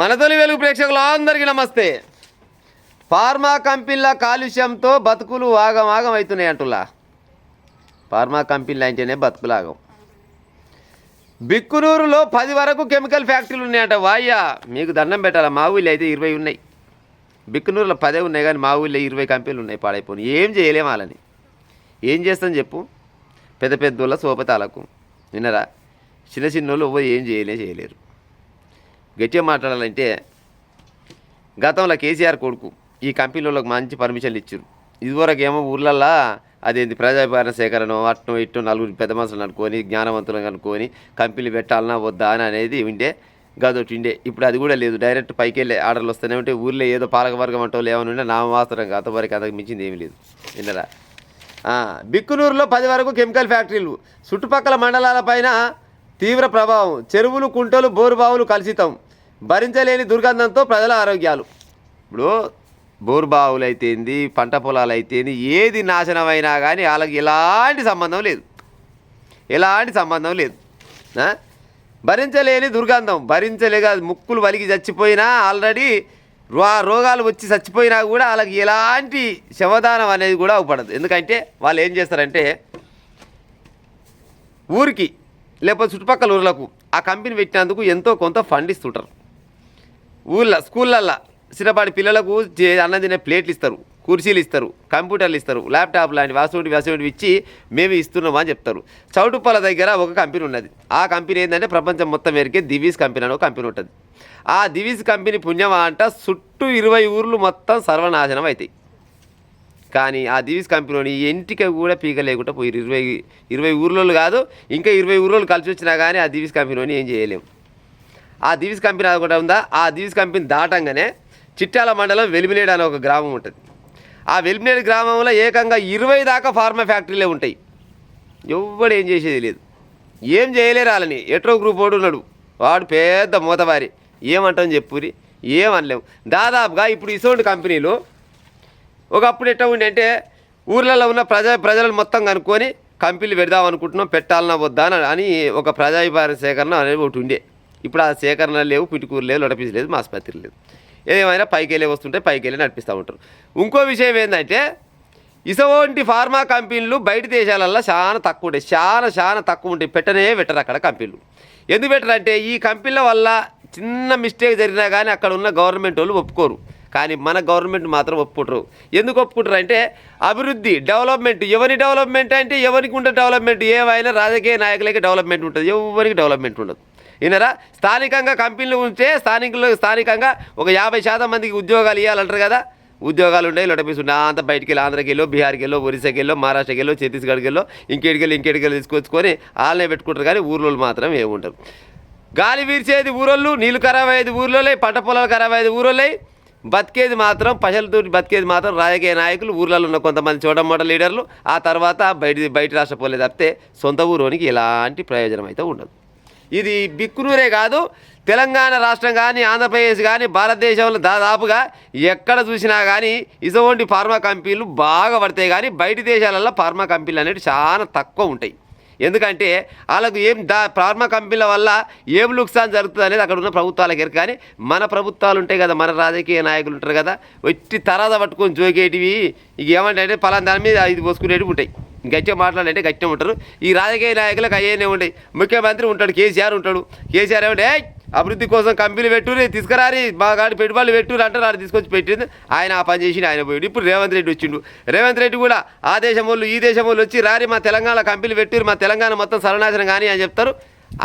మన తొలి వెలుగు ప్రేక్షకులు అందరికీ నమస్తే. ఫార్మా కంపెనీల కాలుష్యంతో బతుకులు ఆగం అవుతున్నాయి అంటులా. ఫార్మా కంపెనీలు అంటేనే బతుకులు ఆగం. బిక్కునూరులో 10 వరకు కెమికల్ ఫ్యాక్టరీలు ఉన్నాయంట. వాయ్యా మీకు దండం పెట్టాలా, మా ఊళ్ళో అయితే 20 ఉన్నాయి. బిక్కునూరులో 10 ఉన్నాయి కానీ మా ఊళ్ళో 20 కంపెనీలు ఉన్నాయి. పాడైపోయి ఏం చేయలేము వాళ్ళని. ఏం చేస్తాం చెప్పు? పెద్ద పెద్దోళ్ళ సోపతాలకు విన్నరా, చిన్న చిన్నోళ్ళు ఏం చేయలేరు. గట్టిగా మాట్లాడాలంటే గతంలో కేసీఆర్ కొడుకు ఈ కంపెనీలకు మంచి పర్మిషన్లు ఇచ్చారు. ఇదివరకు ఏమో ఊర్లల్లో అదేంటి ప్రజాపాలన సేకరణ అట్నో ఇట్టో నలుగురు పెద్ద మనుషులను అనుకొని జ్ఞానవంతులను అనుకొని కంపెనీలు పెట్టాలన్నా వద్దా అని అనేది వింటే గదొట్టి ఉండే. ఇప్పుడు అది కూడా లేదు. డైరెక్ట్ పైకి వెళ్ళి ఆర్డర్లు వస్తూనే ఉంటే ఊర్లో ఏదో పాలకవర్గం అంటూ ఏమైనా ఉంటే నామమాత్రం అంతవరకు అంతకు మించింది ఏమీ లేదు. విన్నరా, బిక్కునూరులో 10 వరకు కెమికల్ ఫ్యాక్టరీలు, చుట్టుపక్కల మండలాల పైన తీవ్ర ప్రభావం, చెరువులు కుంటలు బోరుబావులు కలుషితం, భరించలేని దుర్గంధంతో ప్రజల ఆరోగ్యాలు. ఇప్పుడు బోరుబావులు అయితేంది, పంట పొలాలు అయితేంది, ఏది నాశనమైనా కానీ వాళ్ళకి ఎలాంటి సంబంధం లేదు. భరించలేని దుర్గంధం, భరించలేక ముక్కులు వలిగి చచ్చిపోయినా ఆల్రెడీ రోగాలు వచ్చి చచ్చిపోయినా కూడా వాళ్ళకి ఎలాంటి శవదానం అనేది కూడా అవపడదు. ఎందుకంటే వాళ్ళు ఏం చేస్తారంటే ఊరికి లేకపోతే చుట్టుపక్కల ఊర్లకు ఆ కంపెనీ పెట్టినందుకు ఎంతో కొంత ఫండ్ ఇస్తుంటారు. స్కూళ్ళల్లో చిన్నపాటి పిల్లలకు అన్నం తినే ప్లేట్లు ఇస్తారు, కుర్చీలు ఇస్తారు, కంప్యూటర్లు ఇస్తారు, ల్యాప్టాప్ లాంటి వస్తువులు ఇచ్చి మేము ఇస్తున్నాం అని చెప్తారు. చౌటుప్పల దగ్గర ఒక కంపెనీ ఉన్నది. ఆ కంపెనీ ఏంటంటే ప్రపంచం మొత్తం మేరకే దివీస్ కంపెనీ అని ఒక కంపెనీ ఉంటుంది. ఆ దివీస్ కంపెనీ పుణ్యమా అంట చుట్టూ 20 ఊర్లు మొత్తం సర్వనాశనం అవుతాయి. కానీ ఆ దివీస్ కంపెనీని ఇంటికి కూడా పీక లేకుండా పోయి 20 ఊర్లోళ్ళు కాదు, ఇంకా 20 ఊర్లోళ్ళు కలిసి వచ్చినా కానీ ఆ దివీస్ కంపెనీని ఏం చేయలేము. ఆ దివీస్ కంపెనీ అనుకుంటా ఉందా, ఆ దివీస్ కంపెనీ దాటంగానే చిట్యాల మండలం వెలిమినేడు అనే ఒక గ్రామం ఉంటుంది. ఆ వెలిమినేడు గ్రామంలో ఏకంగా 20 దాకా ఫార్మా ఫ్యాక్టరీలే ఉంటాయి. ఎవ్వడు ఏం చేసేది లేదు, ఏం చేయలేరు వాళ్ళని. ఎట్రో గ్రూప్ వాడు ఉన్నాడు, వాడు పెద్ద మూతవారి. ఏమంటాం చెప్పురి, ఏమనలేము. దాదాపుగా ఇప్పుడు ఇటువంటి కంపెనీలు ఒకప్పుడు ఎట్లా ఉండి అంటే ఊర్లలో ఉన్న ప్రజలను మొత్తం కనుక్కొని కంపెనీలు పెడదాం అనుకుంటున్నాం, పెట్టాలన్నా వద్దా అని ఒక ప్రజాభిప్రాయ సేకరణ అనేది ఒకటి ఉండే. ఇప్పుడు ఆ సేకరణ లేవు, పిటుకూరు లేదు, లొడపీసు లేదు, ఆసుపత్రి లేదు. ఏదేమైనా పైకి వెళ్ళి వస్తుంటాయి, పైకి వెళ్ళి నడిపిస్తూ ఉంటారు. ఇంకో విషయం ఏంటంటే ఇటువంటి ఫార్మా కంపెనీలు బయట దేశాలల్లో చాలా తక్కువ ఉంటాయి, చాలా తక్కువ ఉంటాయి. పెట్టరు అక్కడ కంపెనీలు. ఎందుకు పెట్టరంటే ఈ కంపెనీల వల్ల చిన్న మిస్టేక్ జరిగినా కానీ అక్కడ ఉన్న గవర్నమెంట్ వాళ్ళు ఒప్పుకోరు. కానీ మన గవర్నమెంట్ మాత్రం ఒప్పుకుంటారు. ఎందుకు ఒప్పుకుంటారు అంటే అభివృద్ధి, డెవలప్మెంట్. ఎవరి డెవలప్మెంట్ అంటే ఎవరికి ఉంటుంది డెవలప్మెంట్? ఏవైనా రాజకీయ నాయకులకి డెవలప్మెంట్ ఉంటుంది, ఎవరికి డెవలప్మెంట్ ఉండదు. వినరా, స్థానికంగా కంపెనీలు ఉంటే స్థానికంగా ఒక 50% మందికి ఉద్యోగాలు ఇవ్వాలంటారు కదా. ఉద్యోగాలు ఉన్నాయి, లొటపీస్ ఉన్నాయి. అంతా బయటికి వెళ్ళి ఆంధ్రకి వెళ్ళో, బీహార్కి వెళ్ళో, ఒరిస్సాకి వెళ్ళో, మహారాష్ట్రకి వెళ్ళో, ఛత్తీస్గఢ్కి వెళ్ళో, ఇంకేటికి తీసుకొచ్చుకొని వాళ్ళనే పెట్టుకుంటారు. కానీ ఊర్లో మాత్రం ఏముంటారు. గాలి వీర్చేది ఊరోళ్ళు, నీళ్ళు ఖరాబ్ అయ్యేది ఊర్లోలే, పంట పొలాలు ఖరాబ్ అయ్యేది ఊరోళ్ళే. బతికేది మాత్రం పశలతో బతికేది మాత్రం రాజకీయ నాయకులు, ఊర్లలో ఉన్న కొంతమంది చోటమోట లీడర్లు. ఆ తర్వాత బయట రాష్ట్ర పోలే తప్పితే సొంత ఊరోనికి ఎలాంటి ప్రయోజనం అయితే ఉండదు. ఇది బిక్కునూరే కాదు, తెలంగాణ రాష్ట్రం కానీ, ఆంధ్రప్రదేశ్ కానీ, భారతదేశంలో దాదాపుగా ఎక్కడ చూసినా కానీ ఇటువంటి ఫార్మా కంపెనీలు బాగా పడతాయి. కానీ బయట దేశాలలో ఫార్మా కంపెనీలు అనేవి చాలా తక్కువ ఉంటాయి. ఎందుకంటే వాళ్ళకు ఫార్మా కంపెనీల వల్ల ఏం నుక్సాన్ జరుగుతుంది అనేది అక్కడ ఉన్న ప్రభుత్వాలకు ఎరక. కానీ మన ప్రభుత్వాలు ఉంటాయి కదా, మన రాజకీయ నాయకులు ఉంటారు కదా, వచ్చి తరాద పట్టుకొని జోకేటివి ఇక ఏమంటే పలానా దాని మీద ఇది పోసుకునేటివి ఉంటాయి. గట్టిగా మాట్లాడాలంటే గట్టిగా ఉంటారు. ఈ రాజకీయ నాయకులకు అయ్యేనే ఉంటాయి. ముఖ్యమంత్రి ఉంటాడు, కేసీఆర్ ఉంటాడు. కేసీఆర్ ఏమంటే అభివృద్ధి కోసం కంపెనీలు పెట్టుని తీసుకురారి, మా గాడి పెట్టుబడులు పెట్టురు అంటే వాడు తీసుకొచ్చి పెట్టింది. ఆయన ఆ పని చేసి ఆయన పోయాడు. ఇప్పుడు రేవంత్ రెడ్డి వచ్చిండు. రేవంత్ రెడ్డి కూడా ఆ దేశం వాళ్ళు ఈ దేశం వాళ్ళు వచ్చి రారి మా తెలంగాణ కంపెనీలు పెట్టారు, మా తెలంగాణ మొత్తం సర్వనాశనం కానీ అని చెప్తారు.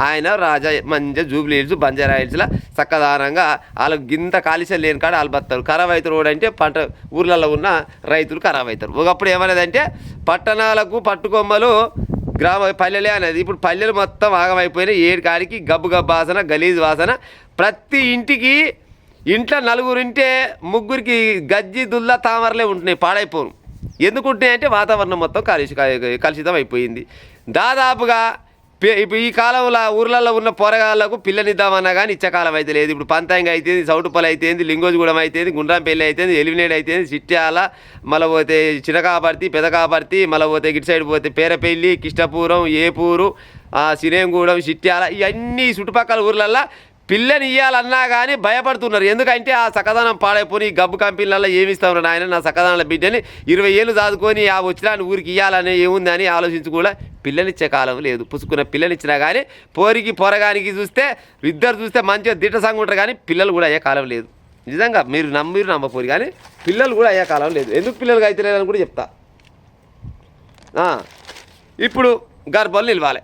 ఆయన రాజా మంచిగా జూబ్లీ హిల్స్, బంజారా హిల్స్లో చక్కదానంగా వాళ్ళకి గింత కాలుష్యం లేని కాడ వాళ్ళు బతారు. ఖరాబ్ అవుతారు కూడా అంటే పంట ఊర్లలో ఉన్న రైతులు ఖరాబ్ అవుతారు. ఒకప్పుడు ఏమనేదంటే పట్టణాలకు పట్టుకొమ్మలు పల్లెలే అనేది. ఇప్పుడు పల్లెలు మొత్తం ఆగమైపోయినాయి. ఏడు కాడికి గబ్బు వాసన, గలీజ్ వాసన. ప్రతి ఇంట్లో 4 ఉంటే 3కి గజ్జి దుల్ల తామరలే ఉంటున్నాయి, పాడైపోను. ఎందుకుంటున్నాయంటే వాతావరణం మొత్తం కలుషితం అయిపోయింది. దాదాపుగా ఇప్పుడు ఈ కాలంలో ఊర్లలో ఉన్న పోరగాళ్ళకు పిల్లనిద్దామన్నా కానీ ఇచ్చకాలం అయితే లేదు. ఇప్పుడు పంతాంగ అయితేంది, సౌటుపల్లి అయితేంది, లింగోజిగూడెం అయితేంది, గుండ్రాంపల్లి అయితేంది, ఎలిమినేడ్ అయితేంది, చిట్యాల, మళ్ళీ పోతే చినకాపర్తి, పెదకాపర్తి, మళ్ళీ పోతే ఇటు సైడ్ పోతే పేరపల్లి, కిష్టపురం, ఏపూరు, సినేంగూడెం, చిట్యాల, ఇవన్నీ చుట్టుపక్కల ఊర్లల్లో పిల్లని ఇవ్వాలన్నా కానీ భయపడుతున్నారు. ఎందుకంటే ఆ సకదానం పాడైపోయి ఈ గబ్బు కంపెనీలలో ఏమి ఇస్తాం నాయన, నా సకదానాల బిడ్డని 20 ఏళ్ళు చదువుకొని ఆ వచ్చిన ఊరికి ఇవ్వాలని ఏముంది అని ఆలోచించి కూడా పిల్లనిచ్చే కాలం లేదు. పుసుకున్న పిల్లనిచ్చినా కానీ పొరగానికి చూస్తే ఇద్దరు చూస్తే మంచిగా దిట్ట సంగు ఉంటారు, కానీ పిల్లలు కూడా అయ్యే కాలం లేదు. నిజంగా మీరు నమ్మపోరు, కానీ పిల్లలు కూడా అయ్యే కాలం లేదు. ఎందుకు పిల్లలు అయితే లేదని కూడా చెప్తా. ఇప్పుడు గర్భం నిలవాలి.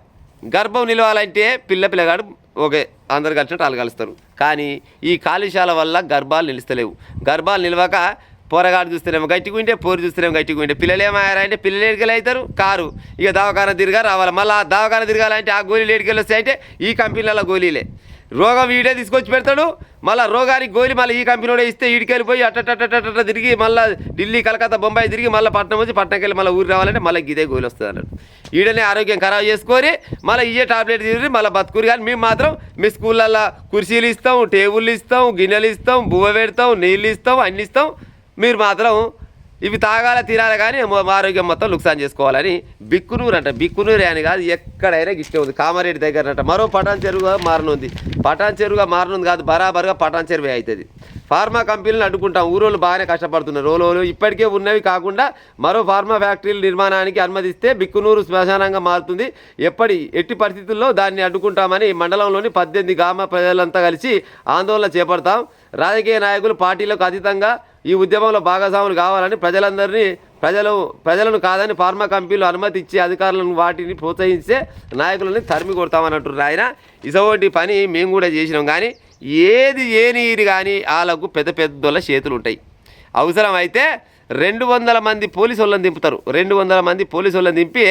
గర్భం నిలవాలంటే పిల్లగాడు ఓకే అందరు కలిసినట్టు వాళ్ళు కలుస్తారు, కానీ ఈ కాలుష్యాల వల్ల గర్భాలు నిలుస్తలేవు. గర్భాలు నిలవక పొరగాడు చూస్తేనేమో గట్టిగా ఉంటే, పోరు చూస్తేనేమో గట్టిగా ఉంటే, పిల్లలు ఏమయ్యారంటే పిల్లలు ఏడికెళ్ళి అవుతారు కారు. ఇక దవాఖాన తిరిగా రావాలి. మళ్ళీ దవాఖాన తిరగాలంటే ఆ గోళీలు ఏడికెళ్ళి వస్తాయంటే ఈ కంపెనీలలో గోళీలే. రోగం వీడే తీసుకొచ్చి పెడతాడు, మళ్ళీ రోగానికి గోళీ మళ్ళీ ఈ కంపెనీలో ఇస్తే ఈడికెళ్ళిపోయి అట్ట తిరిగి మళ్ళీ ఢిల్లీ కలకత్తా బొంబాయి తిరిగి మళ్ళీ పట్నం వచ్చి పట్నంకి వెళ్ళి మళ్ళీ ఊరు రావాలంటే మళ్ళీ ఇదే గోళీ వస్తుంది అన్నాడు. ఈడనే ఆరోగ్యం ఖరాబ్ చేసుకొని మళ్ళీ ఇయ్యే టాబ్లెట్ తిరిగి మళ్ళీ బతుకురు. కానీ మేము మాత్రం మీ స్కూళ్ళల్లో కుర్చీలు ఇస్తాం, టేబుల్ ఇస్తాం, గిన్నెలు ఇస్తాం, బువ్వ పెడతాం, నీళ్ళు ఇస్తాం, అన్ని ఇస్తాం. మీరు మాత్రం ఇవి తాగాల తినాలి, కానీ మా ఆరోగ్యం మొత్తం లుక్సాన్ చేసుకోవాలని బిక్కునూరు అంట. బిక్కునూరే అని కాదు, ఎక్కడైనా ఇష్టం ఉంది. కామారెడ్డి దగ్గర అంట మరో పటాన్ చెరువుగా మారనుంది. పటాన్ చెరువుగా మారనుంది కాదు, బరాబర్గా పటాన్ చెరువే అవుతుంది. ఫార్మా కంపెనీలను అడ్డుకుంటాం. ఊరోళ్ళు బాగానే కష్టపడుతున్నారు. రోజులు ఇప్పటికే ఉన్నవి కాకుండా మరో ఫార్మా ఫ్యాక్టరీల నిర్మాణానికి అనుమతిస్తే బిక్కునూరు శ్మశానంగా మారుతుంది. ఎట్టి పరిస్థితుల్లో దాన్ని అడ్డుకుంటామని మండలంలోని 18 గ్రామ ప్రజలంతా కలిసి ఆందోళన చేపడతాం. రాజకీయ నాయకులు పార్టీలకు అతీతంగా ఈ ఉద్యమంలో భాగస్వాములు కావాలని ప్రజలను కాదని ఫార్మా కంపెనీలు అనుమతి ఇచ్చే అధికారులను వాటిని ప్రోత్సహించే నాయకులని తరిమి కొడతామని అంటున్నారు. ఆయన ఇటువంటి పని మేము కూడా చేసినాం, కానీ ఏ నీరు కానీ వాళ్ళకు పెద్దోళ్ళ చేతులు ఉంటాయి. అవసరం అయితే 200 మంది పోలీసు వాళ్ళని దింపుతారు. 200 మంది పోలీసు వాళ్ళని దింపి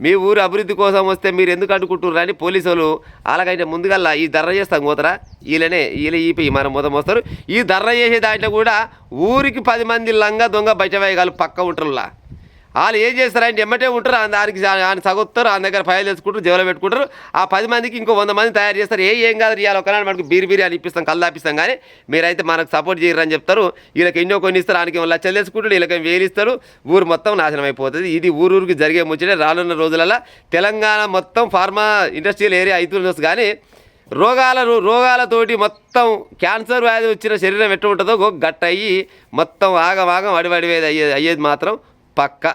మీ ఊరు అభివృద్ధి కోసం వస్తే మీరు ఎందుకు అడ్డుకుంటున్నారు అని పోలీసు వాళ్ళు అలాగైతే ముందుగల్లా ఈ ధర్నా చేస్తాం పోతారా, వీళ్ళ ఈపి మనం మోస్తారు. ఈ ధర్నా చేసే దాంట్లో కూడా ఊరికి 10 మంది లంగా దొంగ బయట వేయగలరు పక్క ఉంటారులా. వాళ్ళు ఏం చేస్తారంటే ఎమ్మటే ఉంటారు, దానికి ఆయన సగొత్తారు, ఆయన దగ్గర ఫైల్ చేసుకుంటారు, జేబులో పెట్టుకుంటారు. ఆ 10 మందికి ఇంకో 100 మంది తయారు చేస్తారు. ఏం కాదు ఇవాళ ఒకనాడు మనకు బీరి అని ఇప్పిస్తాం, కళ్ళు దాపిస్తాం, కానీ మీరైతే మనకు సపోర్ట్ చేయరని చెప్తారు. వీళ్ళకి ఎన్నో కొన్ని ఇస్తారు, ఆయనకి లక్షలు వేసుకుంటారు, వీళ్ళకి వేలు ఇస్తారు. ఊరు మొత్తం నాశనం అయిపోతుంది. ఇది ఊరికి జరిగే ముచ్చటే. రానున్న రోజులలో తెలంగాణ మొత్తం ఫార్మా ఇండస్ట్రియల్ ఏరియా అవుతుంది, కానీ రోగాలతోటి మొత్తం క్యాన్సర్ వ్యాధి వచ్చిన శరీరం ఎట్లా ఉంటుందో గట్ట అయ్యి మొత్తం ఆగం అడివేది అయ్యేది మాత్రం పక్క.